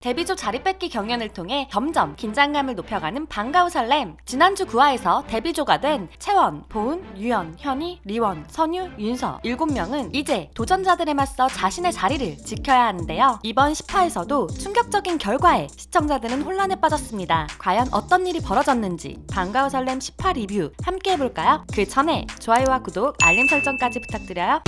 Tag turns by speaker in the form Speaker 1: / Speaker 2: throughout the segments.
Speaker 1: 데뷔조 자리 뺏기 경연을 통해 점점 긴장감을 높여가는 방과후 설렘. 지난주 9화에서 데뷔조가 된 채원, 보은, 유연, 현희, 리원, 선유, 윤서 7명은 이제 도전자들에 맞서 자신의 자리를 지켜야 하는데요. 이번 10화에서도 충격적인 결과에 시청자들은 혼란에 빠졌습니다. 과연 어떤 일이 벌어졌는지 방과후 설렘 10화 리뷰 함께 해볼까요? 그 전에 좋아요와 구독, 알림 설정까지 부탁드려요.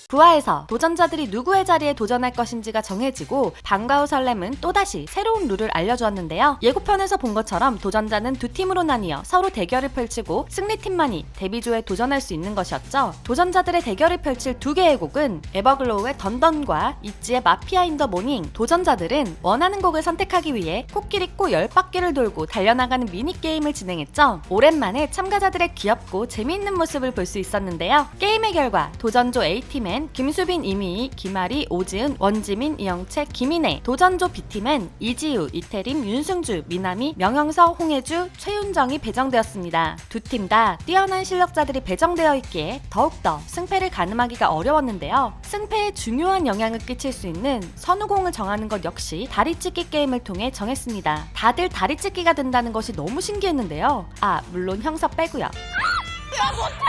Speaker 1: 9화에서 도전자들이 누구의 자리에 도전할 것인지가 정해지고 방과후 설렘은 또다시 새로운 룰을 알려주었는데요. 예고편에서 본 것처럼 도전자는 두 팀으로 나뉘어 서로 대결을 펼치고 승리팀만이 데뷔조에 도전할 수 있는 것이었죠. 도전자들의 대결을 펼칠 두 개의 곡은 에버글로우의 던던과 있지의 마피아 인 더 모닝. 도전자들은 원하는 곡을 선택하기 위해 코끼리 코 10바퀴를 돌고 달려나가는 미니게임을 진행했죠. 오랜만에 참가자들의 귀엽고 재미있는 모습을 볼 수 있었는데요. 게임의 결과 도전조 A팀의 김수빈, 이미희, 김아리, 오지은, 원지민, 이영채, 김인혜. 도전조 B팀엔 이지우, 이태림, 윤승주, 미나미, 명영서, 홍혜주, 최윤정이 배정되었습니다. 두 팀 다 뛰어난 실력자들이 배정되어 있기에 더욱더 승패를 가늠하기가 어려웠는데요. 승패에 중요한 영향을 끼칠 수 있는 선우공을 정하는 것 역시 다리찢기 게임을 통해 정했습니다. 다들 다리찢기가 된다는 것이 너무 신기했는데요. 물론 형서 빼고요.
Speaker 2: 야 못해!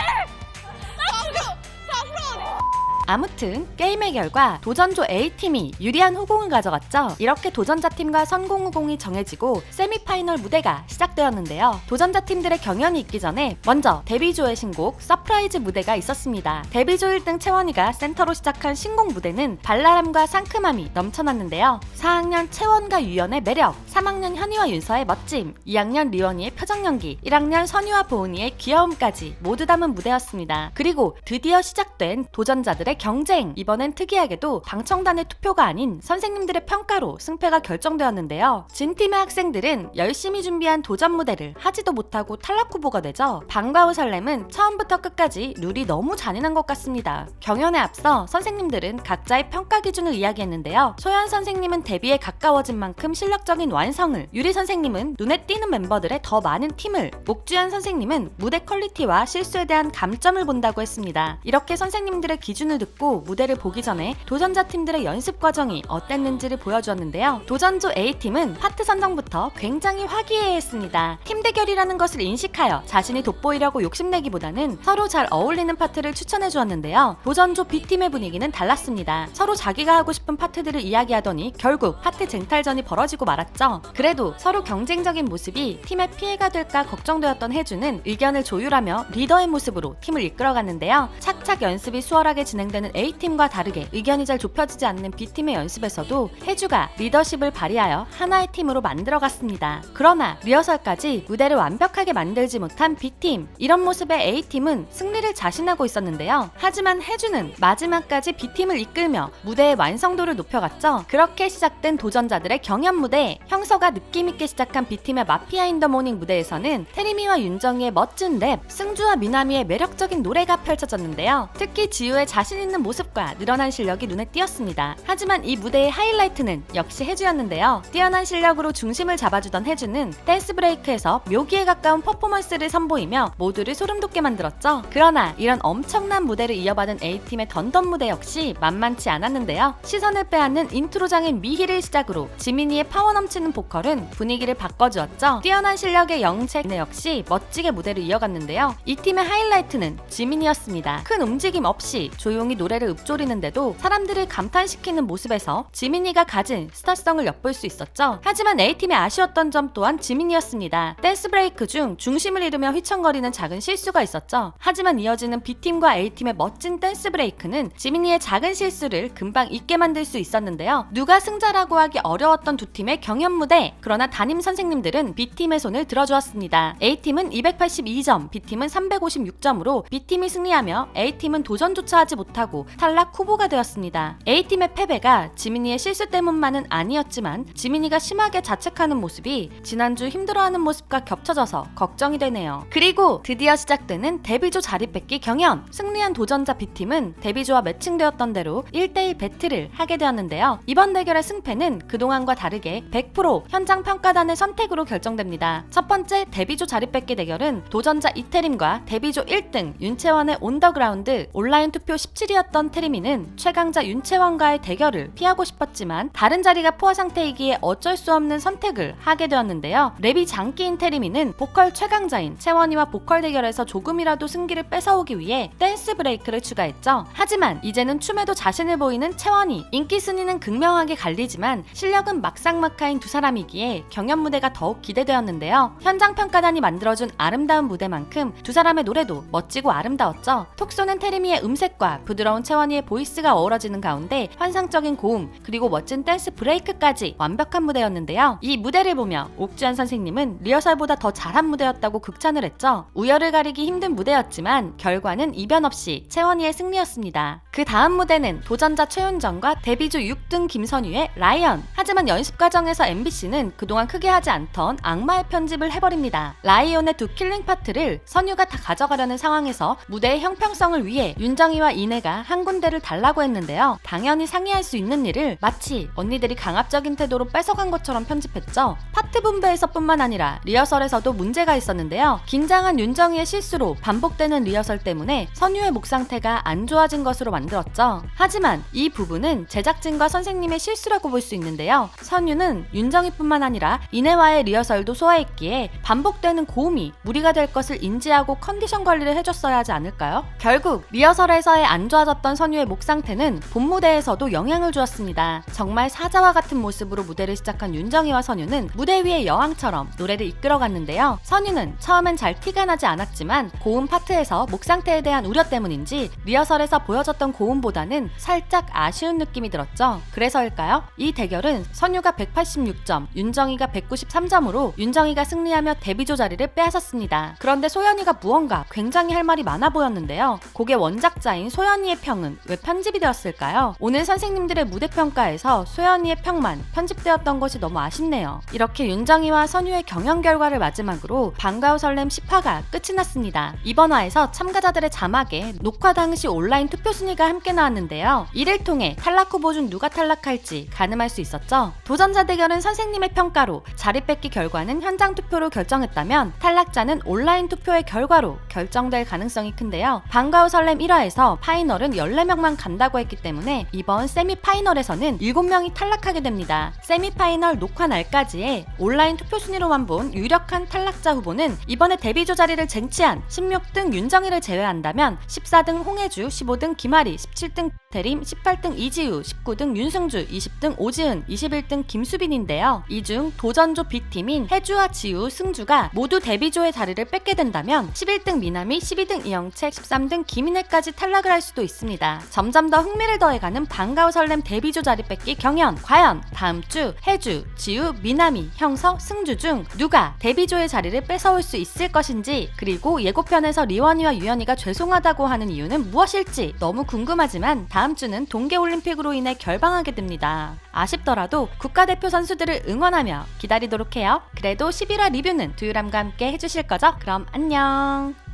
Speaker 1: 아무튼 게임의 결과 도전조 A팀이 유리한 후공을 가져갔죠. 이렇게 도전자팀과 선공후공이 정해지고 세미파이널 무대가 시작되었는데요. 도전자팀들의 경연이 있기 전에 먼저 데뷔조의 신곡 서프라이즈 무대가 있었습니다. 데뷔조 1등 채원이가 센터로 시작한 신곡 무대는 발랄함과 상큼함이 넘쳐났는데요. 4학년 채원과 유연의 매력, 3학년 현희와 윤서의 멋짐, 2학년 리원이의 표정 연기, 1학년 선유와 보은이의 귀여움까지 모두 담은 무대였습니다. 그리고 드디어 시작된 도전자들의 경쟁. 이번엔 특이하게도 방청단의 투표가 아닌 선생님들의 평가로 승패가 결정되었는데요. 진 팀의 학생들은 열심히 준비한 도전 무대를 하지도 못하고 탈락 후보가 되죠. 방과후 설렘은 처음부터 끝까지 룰이 너무 잔인한 것 같습니다. 경연에 앞서 선생님들은 각자의 평가 기준을 이야기했는데요. 소연 선생님은 데뷔에 가까워진 만큼 실력적인 완성을, 유리 선생님은 눈에 띄는 멤버들의 더 많은 팀을, 옥주연 선생님은 무대 퀄리티와 실수에 대한 감점을 본다고 했습니다. 이렇게 선생님들의 기준을 듣고 무대를 보기 전에 도전자 팀들의 연습 과정이 어땠는지를 보여주었는데요. 도전조 A팀은 파트 선정부터 굉장히 화기애애했습니다. 팀 대결이라는 것을 인식하여 자신이 돋보이려고 욕심내기보다는 서로 잘 어울리는 파트를 추천해 주었는데요. 도전조 B팀의 분위기는 달랐습니다. 서로 자기가 하고 싶은 파트들을 이야기하더니 결국 파트 쟁탈전이 벌어지고 말았죠. 그래도 서로 경쟁적인 모습이 팀에 피해가 될까 걱정되었던 혜주는 의견을 조율하며 리더의 모습으로 팀을 이끌어갔는데요. 착착 연습이 수월하게 진행되는 A팀과 다르게 의견이 잘 좁혀지지 않는 B팀의 연습에서도 혜주가 리더십을 발휘하여 하나의 팀으로 만들어갔습니다. 그러나 리허설까지 무대를 완벽하게 만들지 못한 B팀. 이런 모습의 A팀은 승리를 자신하고 있었는데요. 하지만 혜주는 마지막까지 B팀을 이끌며 무대의 완성도를 높여갔죠. 그렇게 시작된 도전자들의 경연 무대. 형서가 느낌있게 시작한 B팀의 마피아 인 더 모닝 무대에서는 태림이와 윤정이의 멋진 랩, 승주와 미나미의 매력적인 노래가 펼쳐졌는데요. 특히 지우의 자신 있는 모습과 늘어난 실력이 눈에 띄었습니다. 하지만 이 무대의 하이라이트는 역시 혜주였는데요. 뛰어난 실력으로 중심을 잡아주던 혜주는 댄스 브레이크에서 묘기에 가까운 퍼포먼스를 선보이며 모두를 소름돋게 만들었죠. 그러나 이런 엄청난 무대를 이어받은 A팀의 던던 무대 역시 만만치 않았는데요. 시선을 빼앗는 인트로장인 미희를 시작으로 지민이의 파워 넘치는 보컬은 분위기를 바꿔주었죠. 뛰어난 실력의 영채 역시 멋지게 무대를 이어갔는데요. 이 팀의 하이라이트는 지민이었습니다. 큰 움직임 없이 조용히 노래를 읊조리는데도 사람들을 감탄시키는 모습에서 지민이가 가진 스타성을 엿볼 수 있었죠. 하지만 A팀의 아쉬웠던 점 또한 지민이었습니다. 댄스 브레이크 중 중심을 잃으며 휘청거리는 작은 실수가 있었죠. 하지만 이어지는 B팀과 A팀의 멋진 댄스 브레이크는 지민이의 작은 실수를 금방 잊게 만들 수 있었는데요. 누가 승자라고 하기 어려웠던 두 팀의 경연 무대. 그러나 담임 선생님들은 B팀의 손을 들어주었습니다. A팀은 282점, B팀은 356점으로 B팀이 승리하며 A팀은 도전조차 하지 못하고 탈락 후보가 되었습니다. A팀의 패배가 지민이의 실수 때문만은 아니었지만 지민이가 심하게 자책하는 모습이 지난주 힘들어하는 모습과 겹쳐져서 걱정이 되네요. 그리고 드디어 시작되는 데뷔조 자리 뺏기 경연. 승리한 도전자 B팀은 데뷔조와 매칭되었던 대로 1대1 배틀을 하게 되었는데요. 이번 대결의 승패는 그동안과 다르게 100% 현장 평가단의 선택으로 결정됩니다. 첫 번째 데뷔조 자리 뺏기 대결은 도전자 이태림과 데뷔조 1등 윤채원의 온더그라운드 온라인 투표 17 현실이었던 태림이는 최강자 윤채원과의 대결을 피하고 싶었지만 다른 자리가 포화 상태이기에 어쩔 수 없는 선택을 하게 되었는데요. 랩이 장기인 태림이는 보컬 최강자인 채원이와 보컬 대결에서 조금이라도 승기를 뺏어오기 위해 댄스 브레이크를 추가했죠. 하지만 이제는 춤에도 자신을 보이는 채원이. 인기 순위는 극명하게 갈리지만 실력은 막상막하인 두 사람이기에 경연 무대가 더욱 기대되었는데요. 현장 평가단이 만들어준 아름다운 무대만큼 두 사람의 노래도 멋지고 아름다웠죠. 톡 쏘는 태림이의 음색과 부드러운 채원이의 보이스가 어우러지는 가운데 환상적인 고음 그리고 멋진 댄스 브레이크까지 완벽한 무대였는데요. 이 무대를 보며 옥주현 선생님은 리허설보다 더 잘한 무대였다고 극찬을 했죠. 우열을 가리기 힘든 무대였지만 결과는 이변 없이 채원이의 승리였습니다. 그 다음 무대는 도전자 최윤정과 데뷔주 6등 김선유의 라이언. 하지만 연습 과정에서 MBC는 그동안 크게 하지 않던 악마의 편집을 해버립니다. 라이온의 두 킬링 파트를 선유가 다 가져가려는 상황에서 무대의 형평성을 위해 윤정이와 이내가 한 군데를 달라고 했는데요. 당연히 상의할 수 있는 일을 마치 언니들이 강압적인 태도로 뺏어간 것처럼 편집했죠. 파트 분배에서뿐만 아니라 리허설에서도 문제가 있었는데요. 긴장한 윤정이의 실수로 반복되는 리허설 때문에 선유의 목 상태가 안 좋아진 것으로 만들었죠. 하지만 이 부분은 제작진과 선생님의 실수라고 볼 수 있는데요. 선유는 윤정이뿐만 아니라 이내와의 리허설도 소화했기에 반복되는 고음이 무리가 될 것을 인지하고 컨디션 관리를 해줬어야 하지 않을까요? 결국 리허설에서의 안 좋아졌던 선유의 목 상태는 본 무대에서도 영향을 주었습니다. 정말 사자와 같은 모습으로 무대를 시작한 윤정이와 선유는 무대 위의 여왕처럼 노래를 이끌어갔는데요. 선유는 처음엔 잘 티가 나지 않았지만 고음 파트에서 목 상태에 대한 우려 때문인지 리허설에서 보여줬던 고음보다는 살짝 아쉬운 느낌이 들었죠. 그래서일까요? 이 대결은 선유가 186점, 윤정이가 193점으로 윤정이가 승리하며 데뷔조 자리를 빼앗았습니다. 그런데 소연이가 무언가 굉장히 할 말이 많아 보였는데요. 곡의 원작자인 소연이의 평은 왜 편집이 되었을까요? 오늘 선생님들의 무대 평가에서 소연이의 평만 편집되었던 것이 너무 아쉽네요. 이렇게 윤정이와 선유의 경연 결과를 마지막으로 방과후 설렘 10화가 끝이 났습니다. 이번 화에서 참가자들의 자막에 녹화 당시 온라인 투표 순위가 함께 나왔는데요. 이를 통해 탈락 후보 중 누가 탈락할지 가늠할 수 있었죠. 도전자 대결은 선생님의 평가로, 자리 뺏기 결과는 현장 투표로 결정했다면 탈락자는 온라인 투표의 결과로 결정될 가능성이 큰데요. 방과후 설렘 1화에서 파이널은 14명만 간다고 했기 때문에 이번 세미파이널에서는 7명이 탈락하게 됩니다. 세미파이널 녹화 날까지의 온라인 투표 순위로만 본 유력한 탈락자 후보는 이번에 데뷔조 자리를 쟁취한 16등 윤정이를 제외한다면 14등 홍혜주, 15등 김아리, 17등 대림, 18등 이지우, 19등 윤승주, 20등 오지은, 21등 김수빈인데요. 이 중 도전조 B팀인 혜주와 지우, 승주가 모두 데뷔조의 자리를 뺏게 된다면 11등 미나미, 12등 이영채, 13등 김인혜까지 탈락을 할 수도 있습니다. 점점 더 흥미를 더해가는 방과후 설렘 데뷔조 자리 뺏기 경연. 과연 다음 주 혜주, 지우, 미나미, 형서, 승주 중 누가 데뷔조의 자리를 뺏어올 수 있을 것인지, 그리고 예고편에서 리원이와 유연이가 죄송하다고 하는 이유는 무엇일지 너무 궁금하지만 다음 주는 동계올림픽으로 인해 결방하게 됩니다. 아쉽더라도 국가대표 선수들을 응원하며 기다리도록 해요. 그래도 11화 리뷰는 두유람과 함께 해주실 거죠? 그럼 안녕!